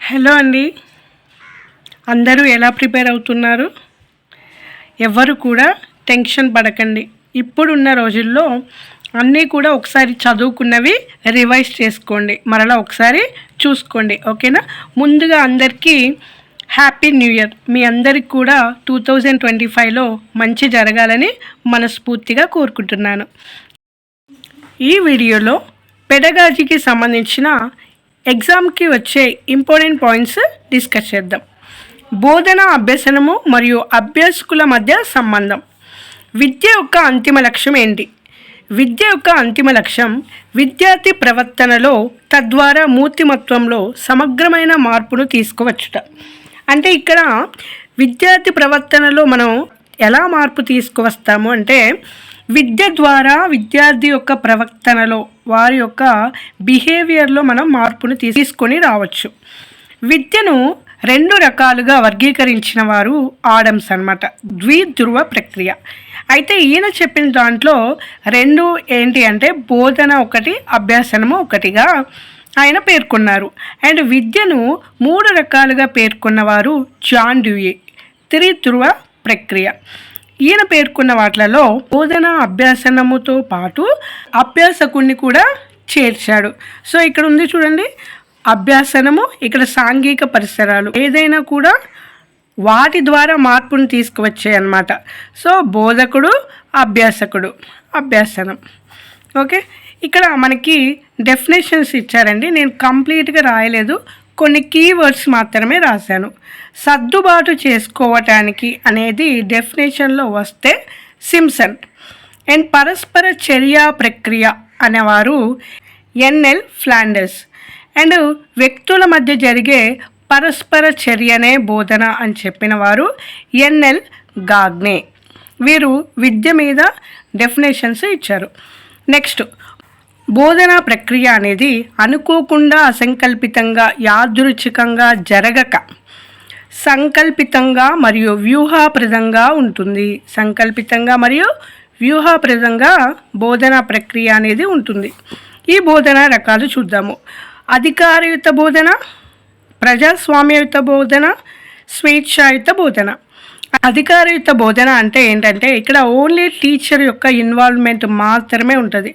Hello అండి, అందరూ ఎలా ప్రిపేర్ అవుతున్నారు? ఎవరు కూడా టెన్షన్ పడకండి. ఇప్పుడున్న రోజుల్లో అన్నీ కూడా ఒకసారి చదువుకున్నవి రివైజ్ చేసుకోండి, మరలా ఒకసారి చూసుకోండి. ఓకేనా? ముందుగా అందరికీ హ్యాపీ న్యూ ఇయర్. మీ అందరికి కూడా 2025లో మంచి జరగాలని మనస్ఫూర్తిగా కోరుకుంటున్నాను. ఈ వీడియోలో పెడగాజీకి సంబంధించిన ఎగ్జామ్కి వచ్చే ఇంపార్టెంట్ పాయింట్స్ డిస్కస్ చేద్దాం. బోధన, అభ్యసనము మరియు అభ్యాసకుల మధ్య సంబంధం. విద్య యొక్క అంతిమ లక్ష్యం ఏంటి? విద్య యొక్క అంతిమ లక్ష్యం విద్యార్థి ప్రవర్తనలో, తద్వారా మూర్తిమత్వంలో సమగ్రమైన మార్పును తీసుకువచ్చుట. అంటే ఇక్కడ విద్యార్థి ప్రవర్తనలో మనం ఎలా మార్పు తీసుకువస్తాము అంటే, విద్య ద్వారా విద్యార్థి యొక్క ప్రవర్తనలో, వారి యొక్క బిహేవియర్లో మనం మార్పును తీసుకొని రావచ్చు. విద్యను రెండు రకాలుగా వర్గీకరించిన వారు ఆడమ్స్ అన్నమాట. ద్విధ్రువ ప్రక్రియ. అయితే ఈయన చెప్పిన దాంట్లో రెండు ఏంటి అంటే, బోధన ఒకటి, అభ్యాసనము ఒకటిగా ఆయన పేర్కొన్నారు. అండ్ విద్యను మూడు రకాలుగా పేర్కొన్నవారు జాన్ డ్యూయీ. త్రిధ్రువ ప్రక్రియ. ఈయన పేర్కొన్న వాటిలలో బోధన, అభ్యాసనముతో పాటు అభ్యాసకుడిని కూడా చేర్చాడు. సో ఇక్కడ ఉంది చూడండి, అభ్యాసనము, ఇక్కడ సాంఘిక పరిసరాలు, ఏదైనా కూడా వాటి ద్వారా మార్పును తీసుకువచ్చాయి అన్నమాట. సో బోధకుడు, అభ్యాసకుడు, అభ్యాసనం. ఓకే, ఇక్కడ మనకి డెఫినేషన్స్ ఇచ్చారండి. నేను కంప్లీట్గా రాయలేదు, కొన్ని కీవర్డ్స్ మాత్రమే రాశాను. సర్దుబాటు చేసుకోవటానికి అనేది డెఫినేషన్లో వస్తే సింప్సన్. అండ్ పరస్పర చర్యా ప్రక్రియ అనేవారు ఎన్ఎల్ ఫ్లాండర్స్. అండ్ వ్యక్తుల మధ్య జరిగే పరస్పర చర్యనే బోధన అని చెప్పిన వారు ఎన్ఎల్ గాగ్నే. వీరు విద్య మీద డెఫినేషన్స్ ఇచ్చారు. నెక్స్ట్, బోధనా ప్రక్రియ అనేది అనుకోకుండా, అసంకల్పితంగా, యాదృచ్ఛికంగా జరగక సంకల్పితంగా మరియు వ్యూహాప్రదంగా ఉంటుంది. సంకల్పితంగా మరియు వ్యూహాప్రదంగా బోధనా ప్రక్రియ అనేది ఉంటుంది. ఈ బోధనా రకాలు చూద్దాము. అధికారయుత బోధన, ప్రజాస్వామ్యయుత బోధన, స్వేచ్ఛాయుత బోధన. అధికారయుత బోధన అంటే ఏంటంటే, ఇక్కడ ఓన్లీ టీచర్ యొక్క ఇన్వాల్వ్మెంట్ మాత్రమే ఉంటుంది.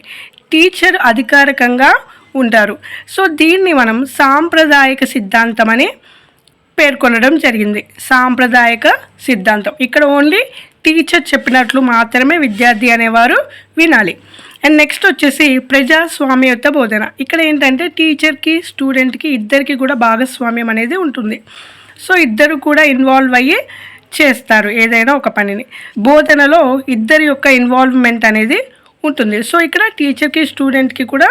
టీచర్ అధికారికంగా ఉంటారు. సో దీన్ని మనం సాంప్రదాయక సిద్ధాంతం అని పేర్కొనడం జరిగింది. సాంప్రదాయక సిద్ధాంతం. ఇక్కడ ఓన్లీ టీచర్ చెప్పినట్లు మాత్రమే విద్యార్థి అనేవారు వినాలి. అండ్ నెక్స్ట్ వచ్చేసి ప్రజాస్వామ్యయుత బోధన. ఇక్కడ ఏంటంటే టీచర్కి, స్టూడెంట్కి ఇద్దరికి కూడా భాగస్వామ్యం అనేది ఉంటుంది. సో ఇద్దరు కూడా ఇన్వాల్వ్ అయ్యి చేస్తారు ఏదైనా ఒక పనిని. బోధనలో ఇద్దరి యొక్క ఇన్వాల్వ్మెంట్ అనేది ఉంటుంది. సో ఇక్కడ టీచర్కి, స్టూడెంట్కి కూడా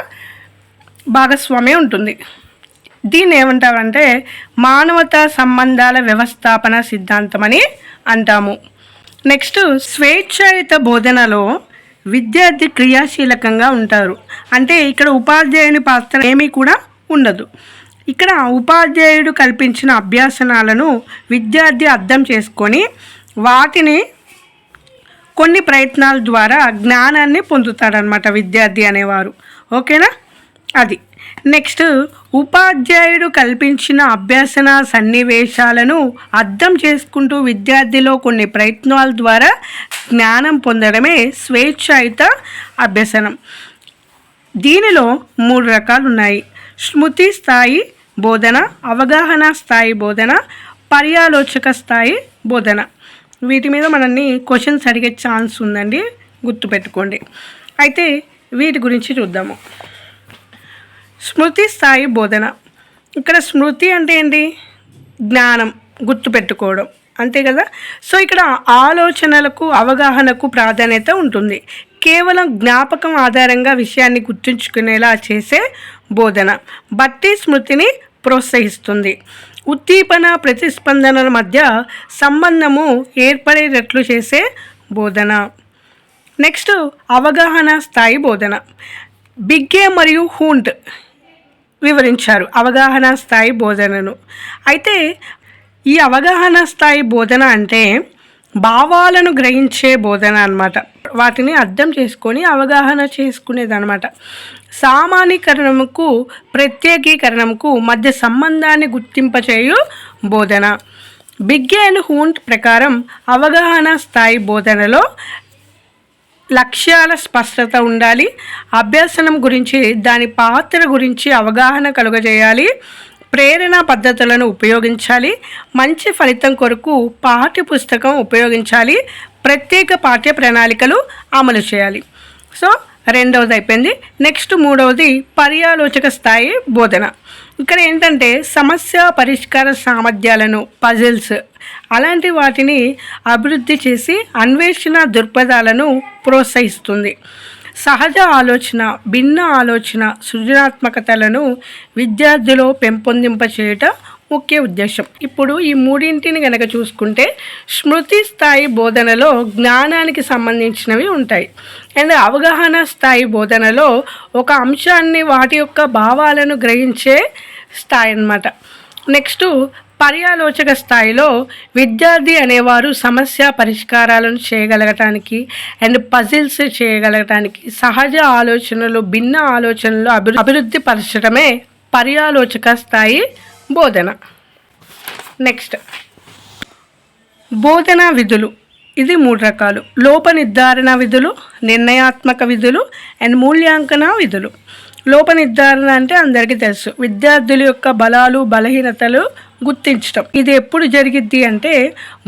భాగస్వామ్యం ఉంటుంది. దీన్ని ఏమంటారంటే మానవతా సంబంధాల వ్యవస్థాపన సిద్ధాంతం అని అంటాము. నెక్స్ట్, స్వేచ్ఛాయుత బోధనలో విద్యార్థి క్రియాశీలకంగా ఉంటారు. అంటే ఇక్కడ ఉపాధ్యాయుని పాత్ర ఏమీ కూడా ఉండదు. ఇక్కడ ఉపాధ్యాయుడు కల్పించిన అభ్యాసనాలను విద్యార్థి అర్థం చేసుకొని వాటిని కొన్ని ప్రయత్నాల ద్వారా జ్ఞానాన్ని పొందుతాడనమాట విద్యార్థి అనేవారు. ఓకేనా? అది. నెక్స్ట్, ఉపాధ్యాయుడు కల్పించిన అభ్యాసన సన్నివేశాలను అర్థం చేసుకుంటూ విద్యార్థిలో కొన్ని ప్రయత్నాల ద్వారా జ్ఞానం పొందడమే స్వేచ్ఛాయుత అభ్యసనం. దీనిలో మూడు రకాలు ఉన్నాయి: స్మృతి స్థాయి బోధన, అవగాహన స్థాయి బోధన, పర్యాలోచక స్థాయి బోధన. వీటి మీద మనల్ని క్వశ్చన్స్ అడిగే ఛాన్స్ ఉందండి, గుర్తుపెట్టుకోండి. అయితే వీటి గురించి చూద్దాము. స్మృతి స్థాయి బోధన. ఇక్కడ స్మృతి అంటే ఏంటి? జ్ఞానం, గుర్తుపెట్టుకోవడం, అంతే కదా. సో ఇక్కడ ఆలోచనలకు, అవగాహనకు ప్రాధాన్యత ఉంటుంది. కేవలం జ్ఞాపకం ఆధారంగా విషయాన్ని గుర్తుంచుకునేలా చేసే బోధన బట్టి స్మృతిని ప్రోత్సహిస్తుంది. ఉద్దీపన, ప్రతిస్పందనల మధ్య సంబంధము ఏర్పడేటట్లు చేసే బోధన. నెక్స్ట్, అవగాహన స్థాయి బోధన. బిగ్గే మరియు హూంట్ వివరించారు అవగాహన స్థాయి బోధనను. అయితే ఈ అవగాహన స్థాయి బోధన అంటే భావాలను గ్రహించే బోధన అన్నమాట. వాటిని అర్థం చేసుకొని అవగాహన చేసుకునేది అనమాట. సామాన్యీకరణకు ప్రత్యేకీకరణకు మధ్య సంబంధాన్ని గుర్తింపచేయు బోధన. బిగ్ అండ్ హూంట్ ప్రకారం అవగాహన స్థాయి బోధనలో లక్ష్యాల స్పష్టత ఉండాలి, అభ్యసనం గురించి దాని పాత్ర గురించి అవగాహన కలుగజేయాలి, ప్రేరణ పద్ధతులను ఉపయోగించాలి, మంచి ఫలితం కొరకు పాఠ్య పుస్తకం ఉపయోగించాలి, ప్రత్యేక పాఠ్య ప్రణాళికలు అమలు చేయాలి. సో రెండవది అయిపోయింది. నెక్స్ట్ మూడవది పర్యాలోచక స్థాయి బోధన. ఇక్కడ ఏంటంటే సమస్య పరిష్కార సామర్థ్యాలను, పజిల్స్ అలాంటి వాటిని అభివృద్ధి చేసి అన్వేషణ దృక్పథాలను ప్రోత్సహిస్తుంది. సహజ ఆలోచన, భిన్న ఆలోచన, సృజనాత్మకతలను విద్యార్థిలో పెంపొందింపచేయటం ముఖ్య ఉద్దేశం. ఇప్పుడు ఈ మూడింటిని కనుక చూసుకుంటే స్మృతి స్థాయి బోధనలో జ్ఞానానికి సంబంధించినవి ఉంటాయి, అండ్ అవగాహన స్థాయి బోధనలో ఒక అంశాన్ని వాటి యొక్క భావాలను గ్రహించే స్థాయి అన్నమాట. నెక్స్ట్ పర్యాలోచక స్థాయిలో విద్యార్థి అనేవారు సమస్య పరిష్కారాలను చేయగలగటానికి అండ్ పజిల్స్ చేయగలగటానికి సహజ ఆలోచనలు, భిన్న ఆలోచనలు అభివృద్ధి పరచడమే పర్యాలోచక స్థాయి బోధన. నెక్స్ట్ బోధనా విధులు. ఇది 3 రకాలు: లోప నిర్ధారణ విధులు, నిర్ణయాత్మక విధులు అండ్ మూల్యాంకన విధులు. లోప నిర్ధారణ అంటే అందరికీ తెలుసు, విద్యార్థుల యొక్క బలాలు బలహీనతలు గుర్తించడం. ఇది ఎప్పుడు జరిగిద్ది అంటే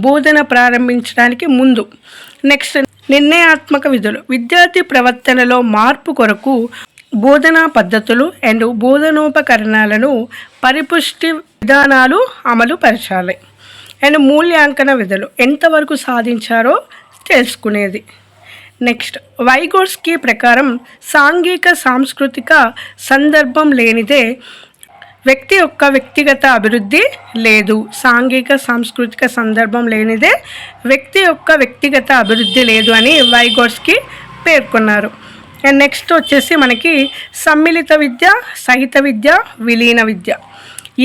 బోధన ప్రారంభించడానికి ముందు. నెక్స్ట్ నిర్ణయాత్మక విధులు. విద్యార్థి ప్రవర్తనలో మార్పు కొరకు బోధనా పద్ధతులు అండ్ బోధనోపకరణాలను పరిపుష్టి విధానాలు అమలు పరచాలి. అండ్ మూల్యాంకన విధులు, ఎంతవరకు సాధించారో తెలుసుకునేది. నెక్స్ట్ వైగోట్స్కీ ప్రకారం సాంఘిక సాంస్కృతిక సందర్భం లేనిదే వ్యక్తి యొక్క వ్యక్తిగత అభివృద్ధి లేదు. సాంఘిక సాంస్కృతిక సందర్భం లేనిదే వ్యక్తి యొక్క వ్యక్తిగత అభివృద్ధి లేదు అని వైగోట్స్కీ పేర్కొన్నారు. అండ్ నెక్స్ట్ వచ్చేసి మనకి సమ్మిళిత విద్య, సహిత విద్య, విలీన విద్య.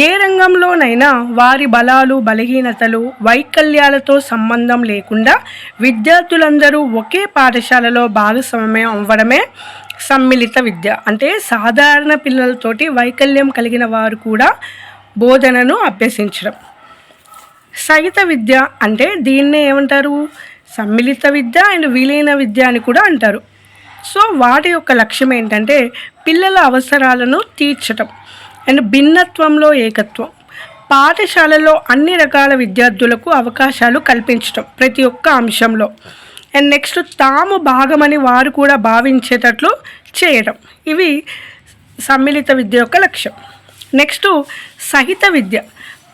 ఏ రంగంలోనైనా వారి బలాలు బలహీనతలు వైకల్యాలతో సంబంధం లేకుండా విద్యార్థులందరూ ఒకే పాఠశాలలో భాగస్వామ్యం అవ్వడమే సమ్మిళిత విద్య. అంటే సాధారణ పిల్లలతోటి వైకల్యం కలిగిన వారు కూడా బోధనను అభ్యసించడం. సహిత విద్య అంటే దీన్నే ఏమంటారు, సమ్మిళిత విద్య అండ్ విలీన విద్య అని కూడా అంటారు. సో వాటి యొక్క లక్ష్యం ఏంటంటే పిల్లల అవసరాలను తీర్చడం అండ్ భిన్నత్వంలో ఏకత్వం. పాఠశాలలో అన్ని రకాల విద్యార్థులకు అవకాశాలు కల్పించడం ప్రతి ఒక్క అంశంలో. అండ్ నెక్స్ట్ తాము భాగమని వారు కూడా భావించేటట్లు చేయడం. ఇవి సమ్మిళిత విద్య యొక్క లక్ష్యం. నెక్స్ట్ సహిత విద్య.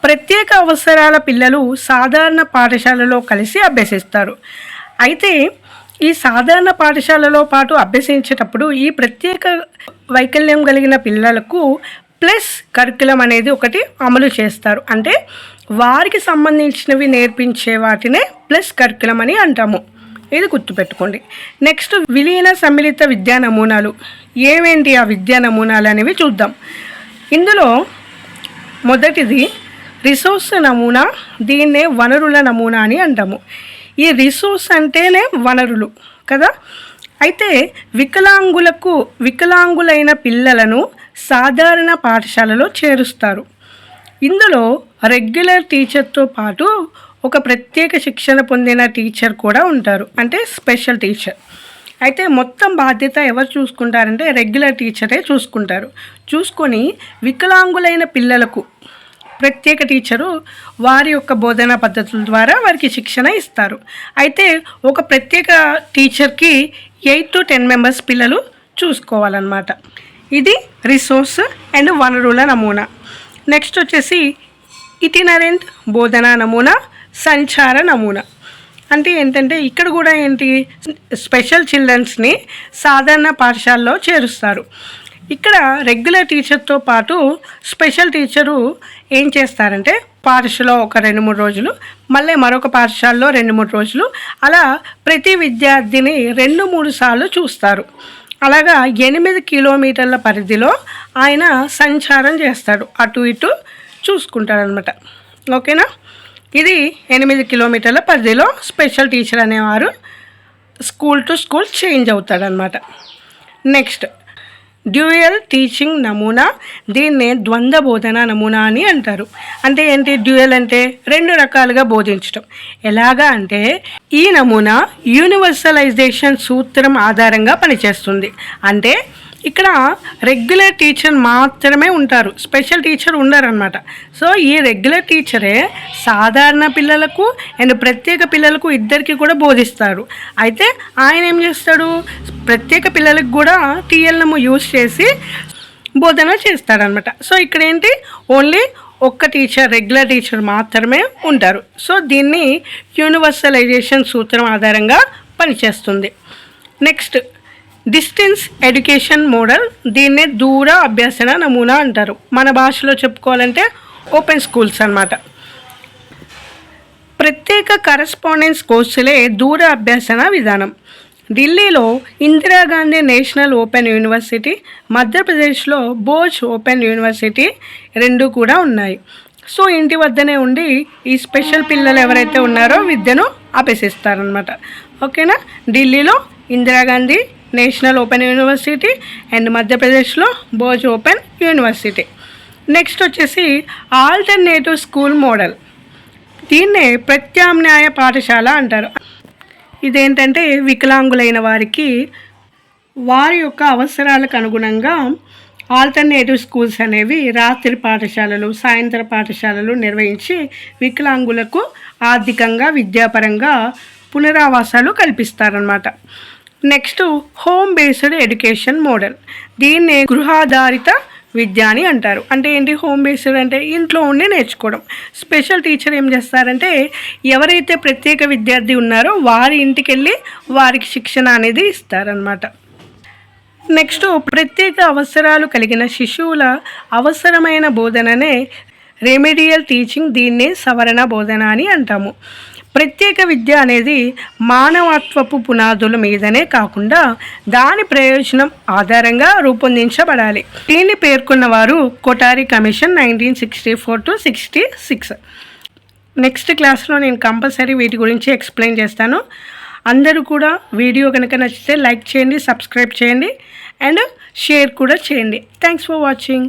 ప్రత్యేక అవసరాల పిల్లలు సాధారణ పాఠశాలలో కలిసి అభ్యసిస్తారు. అయితే ఈ సాధారణ పాఠశాలలో పాటు అభ్యసించేటప్పుడు ఈ ప్రత్యేక వైకల్యం కలిగిన పిల్లలకు ప్లస్ కరికులం అనేది ఒకటి అమలు చేస్తారు. అంటే వారికి సంబంధించినవి నేర్పించే వాటినే ప్లస్ కరికులం అని అంటాము. ఇది గుర్తుపెట్టుకోండి. నెక్స్ట్ విలీన సమ్మిళిత విద్యా నమూనాలు. ఏమేంటి ఆ విద్యా నమూనాలు అనేవి చూద్దాం. ఇందులో మొదటిది రిసోర్స్ నమూనా. దీన్నే వనరుల నమూనా అని అంటాము. ఈ రిసోర్స్ అంటేనే వనరులు కదా. అయితే వికలాంగులైన పిల్లలను సాధారణ పాఠశాలలో చేరుస్తారు. ఇందులో రెగ్యులర్ టీచర్తో పాటు ఒక ప్రత్యేక శిక్షణ పొందిన టీచర్ కూడా ఉంటారు, అంటే స్పెషల్ టీచర్. అయితే మొత్తం బాధ్యత ఎవరు చూసుకుంటారంటే రెగ్యులర్ టీచరే చూసుకుంటారు. చూసుకొని వికలాంగులైన పిల్లలకు ప్రత్యేక టీచరు వారి యొక్క బోధనా పద్ధతుల ద్వారా వారికి శిక్షణ ఇస్తారు. అయితే ఒక ప్రత్యేక టీచర్కి 8 to 10 మెంబర్స్ పిల్లలు చూసుకోవాలన్నమాట. ఇది రిసోర్స్ అండ్ వనరుల నమూనా. నెక్స్ట్ వచ్చేసి ఇటినరెంట్ బోధనా నమూనా, సంచార నమూనా. అంటే ఏంటంటే ఇక్కడ కూడా ఏంటి, స్పెషల్ చిల్డ్రన్స్ని సాధారణ పాఠశాలలో చేరుస్తారు. ఇక్కడ రెగ్యులర్ టీచర్తో పాటు స్పెషల్ టీచరు ఏం చేస్తారంటే పాఠశాలలో ఒక 2-3 రోజులు, మళ్ళీ మరొక పాఠశాలలో 2-3 రోజులు, అలా ప్రతి విద్యార్థిని 2-3 సార్లు చూస్తారు. అలాగా 8 కిలోమీటర్ల పరిధిలో ఆయన సంచారం చేస్తాడు, అటు ఇటు చూసుకుంటాడనమాట. ఓకేనా. ఇది 8 కిలోమీటర్ల పరిధిలో స్పెషల్ టీచర్ అనేవారు స్కూల్ టు స్కూల్ చేంజ్ అవుతాడనమాట. నెక్స్ట్ డ్యూయల్ టీచింగ్ నమూనా, దీన్నే ద్వంద్వ బోధన నమూనా అని అంటారు. అంటే ఏంటి? డ్యూయల్ అంటే రెండు రకాలుగా బోధించడం. ఎలాగా అంటే ఈ నమూనా యూనివర్సలైజేషన్ సూత్రం ఆధారంగా పనిచేస్తుంది. అంటే ఇక్కడ రెగ్యులర్ టీచర్ మాత్రమే ఉంటారు, స్పెషల్ టీచర్ ఉండరన్నమాట. సో ఈ రెగ్యులర్ టీచరే సాధారణ పిల్లలకు అండ్ ప్రత్యేక పిల్లలకు ఇద్దరికి కూడా బోధిస్తారు. అయితే ఆయన ఏం చేస్తాడు, ప్రత్యేక పిల్లలకు కూడా టీఎల్ఎం యూజ్ చేసి బోధన చేస్తాడనమాట. సో ఇక్కడ ఏంటి, ఓన్లీ ఒక్క టీచర్, రెగ్యులర్ టీచర్ మాత్రమే ఉంటారు. సో దీన్ని యూనివర్సలైజేషన్ సూత్రం ఆధారంగా పనిచేస్తుంది. నెక్స్ట్ డిస్టెన్స్ ఎడ్యుకేషన్ మోడల్, దీన్నే దూర అభ్యసన నమూనా అంటారు. మన భాషలో చెప్పుకోవాలంటే ఓపెన్ స్కూల్స్ అన్నమాట. ప్రత్యేక కరెస్పాండెన్స్ కోర్సులే దూర అభ్యసన విధానం. ఢిల్లీలో ఇందిరాగాంధీ నేషనల్ ఓపెన్ యూనివర్సిటీ, మధ్యప్రదేశ్లో బోజ్ ఓపెన్ యూనివర్సిటీ రెండు కూడా ఉన్నాయి. సో ఇంటి వద్దనే ఉండి ఈ స్పెషల్ పిల్లలు ఎవరైతే ఉన్నారో విద్యను అభ్యసిస్తారనమాట. ఓకేనా? ఢిల్లీలో Indira Gandhi national open university and మధ్యప్రదేశ్లో బోజ్ ఓపెన్ యూనివర్సిటీ. నెక్స్ట్ వచ్చేసి ఆల్టర్నేటివ్ స్కూల్ మోడల్, దీన్నే ప్రత్యామ్నాయ పాఠశాల అంటారు. ఇదేంటంటే వికలాంగులైన వారికి వారి యొక్క అవసరాలకు అనుగుణంగా ఆల్టర్నేటివ్ స్కూల్స్ అనేవి రాత్రి పాఠశాలలు, సాయంత్ర పాఠశాలలు నిర్వహించి వికలాంగులకు ఆర్థికంగా, విద్యాపరంగా పునరావాసాలు కల్పిస్తారన్నమాట. Next home based education model, దీన్నే గృహాధారిత విద్య అని అంటారు. అంటే ఏంటి హోమ్ బేస్డ్ అంటే ఇంట్లో ఉండి నేర్చుకోవడం. స్పెషల్ టీచర్ ఏం చేస్తారంటే ఎవరైతే ప్రత్యేక విద్యార్థి ఉన్నారో వారి ఇంటికి వెళ్ళి వారికి శిక్షణ అనేది ఇస్తారనమాట. నెక్స్ట్ ప్రత్యేక అవసరాలు కలిగిన శిశువుల అవసరమైన బోధననే రెమెడియల్ టీచింగ్, దీన్నే సవరణ బోధన అని అంటాము. ప్రత్యేక విద్య అనేది మానవత్వపు పునాదుల మీదనే కాకుండా దాని ప్రయోజనం ఆధారంగా రూపొందించబడాలి. దీన్ని పేర్కొన్న వారు కొఠారి కమిషన్ 1964 to 66. నెక్స్ట్ క్లాస్లో నేను కంపల్సరీ వీటి గురించి ఎక్స్ప్లెయిన్ చేస్తాను. అందరూ కూడా వీడియో కనుక నచ్చితే లైక్ చేయండి, సబ్స్క్రైబ్ చేయండి అండ్ షేర్ కూడా చేయండి. Thanks for watching.